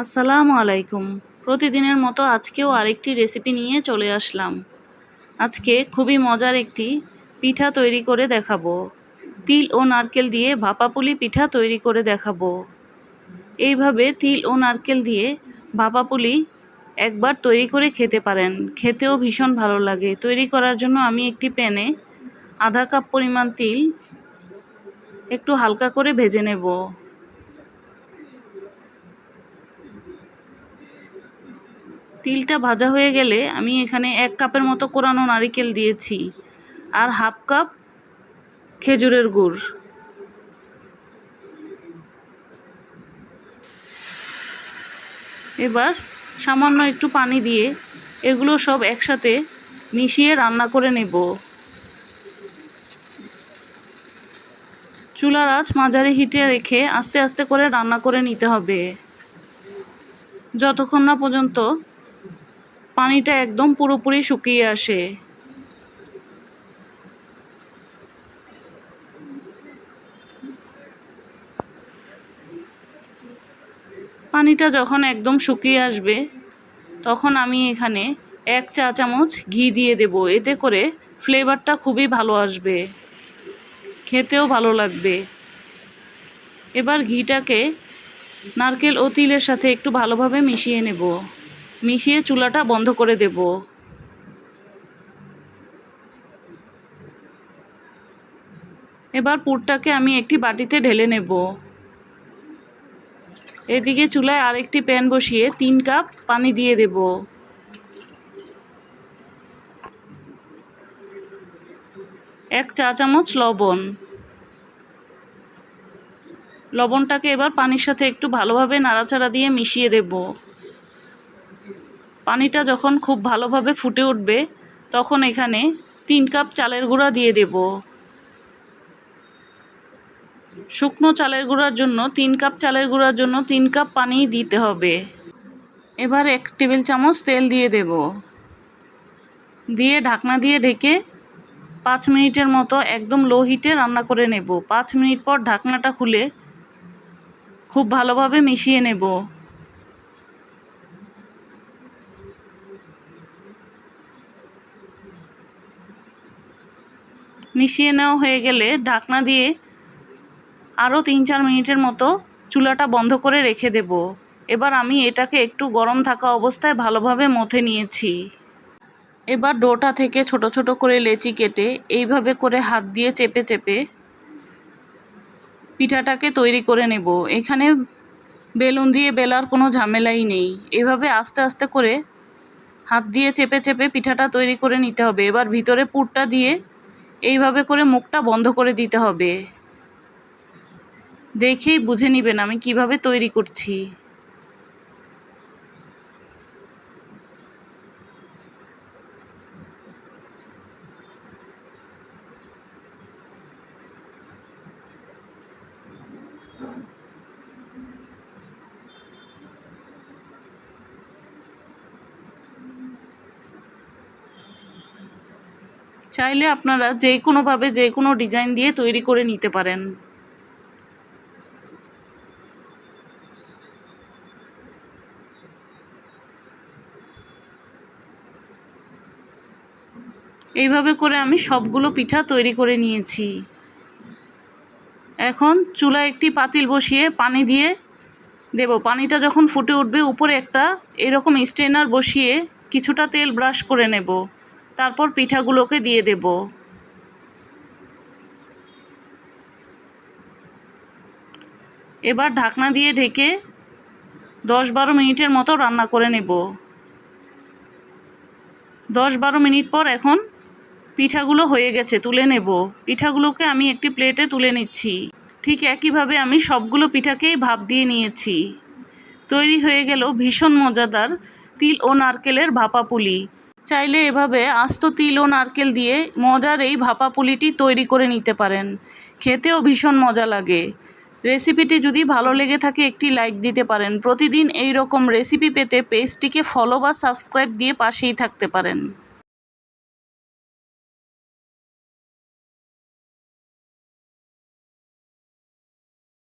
আসসালামু আলাইকুম। প্রতিদিনের মতো আজকেও আরেকটি রেসিপি নিয়ে চলে আসলাম। আজকে খুবই মজার একটি পিঠা তৈরি করে দেখাবো। তিল ও নারকেল দিয়ে ভাপা পুলি পিঠা তৈরি করে দেখাবো। এইভাবে তিল ও নারকেল দিয়ে ভাপা পুলি একবার তৈরি করে খেতে পারেন। খেতেও ভীষণ ভালো লাগে। তৈরি করার জন্য আমি একটি প্যানে আধা কাপ পরিমাণ তিল একটু হালকা করে ভেজে নেব। তিলটা ভাজা হয়ে গেলে আমি এখানে 1 কাপের মতো কোরানো নারকেল দিয়েছি আর হাফ কাপ খেজুরের গুড়। এবার সামান্য একটু পানি দিয়ে এগুলো সব একসাথে মিশিয়ে রান্না করে নেব। চুলার আঁচ মাঝারি হিটে রেখে আস্তে আস্তে করে রান্না করে নিতে হবে, যতক্ষণ না পর্যন্ত পানিটা একদম পুরোপুরি শুকিয়ে আসে। পানিটা যখন একদম শুকিয়ে আসবে তখন আমি এখানে 1 চা চামচ ঘি দিয়ে দেব। এতে করে ফ্লেভারটা খুবই ভালো আসবে, খেতেও ভালো লাগবে। এবার ঘিটাকে নারকেল ও তিলের সাথে একটু ভালোভাবে মিশিয়ে নেব। মিশিয়ে চুলাটা বন্ধ করে দেব। এবার পুরটাকে আমি একটি বাটিতে ঢেলে নেব। এদিকে চুলায় আরেকটি প্যান বসিয়ে 3 কাপ পানি দিয়ে দেব। এক চা চামচ লবণ। লবণটাকে এবার পানির সাথে একটু ভালোভাবে নাড়াচাড়া দিয়ে মিশিয়ে দেব। পানিটা যখন খুব ভালোভাবে ফুটে উঠবে তখন এখানে 3 কাপ চালের গুঁড়া দিয়ে দেব। শুকনো চালের গুঁড়ার জন্য 3 কাপ চালের গুঁড়ার জন্য 3 কাপ পানি দিতে হবে। এবার 1 টেবিল চামচ তেল দিয়ে দেব। দিয়ে ঢাকনা দিয়ে ঢেকে 5 মিনিটের মতো একদম লো হিটে রান্না করে নেব। 5 মিনিট পর ঢাকনাটা খুলে খুব ভালোভাবে মিশিয়ে নেব। মিশিয়ে নেওয়া হয়ে গেলে ঢাকনা দিয়ে আরও 3-4 মিনিটের মতো চুলাটা বন্ধ করে রেখে দেব। এবার আমি এটাকে একটু গরম থাকা অবস্থায় ভালোভাবে মথে নিয়েছি। এবার ডোটা থেকে ছোট ছোট করে লেচি কেটে এইভাবে করে হাত দিয়ে চেপে চেপে পিঠাটাকে তৈরি করে নেব। এখানে বেলুন দিয়ে বেলার কোনো ঝামেলাই নেই। এভাবে আস্তে আস্তে করে হাত দিয়ে চেপে চেপে পিঠাটা তৈরি করে নিতে হবে। এবার ভিতরে পুরটা দিয়ে এইভাবে করে মুখটা বন্ধ করে দিতে হবে। দেখেই বুঝে নেবেন আমি কিভাবে তৈরি করছি। চাইলে আপনারা যে কোনোভাবে যে কোনো ডিজাইন দিয়ে তৈরি করে নিতে পারেন। এইভাবে করে আমি সবগুলো পিঠা তৈরি করে নিয়েছি। এখন চুলায় একটি পাতিল বসিয়ে পানি দিয়ে দেব। পানিটা যখন ফুটে উঠবে উপরে একটা এরকম স্ট্রেনার বসিয়ে কিছুটা তেল ব্রাশ করে নেব। তারপর পিঠাগুলোকে দিয়ে দেব। এবার ঢাকনা দিয়ে ঢেকে 10-12 মিনিটের মতো রান্না করে নেব। 10-12 মিনিট পর এখন পিঠাগুলো হয়ে গেছে, তুলে নেব। পিঠাগুলোকে আমি একটি প্লেটে তুলে নিচ্ছি। ঠিক একইভাবে আমি সবগুলো পিঠাকেই ভাপ দিয়ে নিয়েছি। তৈরি হয়ে গেল ভীষণ মজাদার তিল ও নারকেলের ভাপা পুলি। চাইলে এভাবে আস্ত তিল ও নারকেল দিয়ে মজার এই ভাপা পুলিটি তৈরি করে নিতে পারেন। খেতেও ভীষণ মজা লাগে। রেসিপিটি যদি ভালো লেগে থাকে একটি লাইক দিতে পারেন। প্রতিদিন এই রকম রেসিপি পেতে পেজটিকে ফলো বা সাবস্ক্রাইব দিয়ে পাশেই থাকতে পারেন।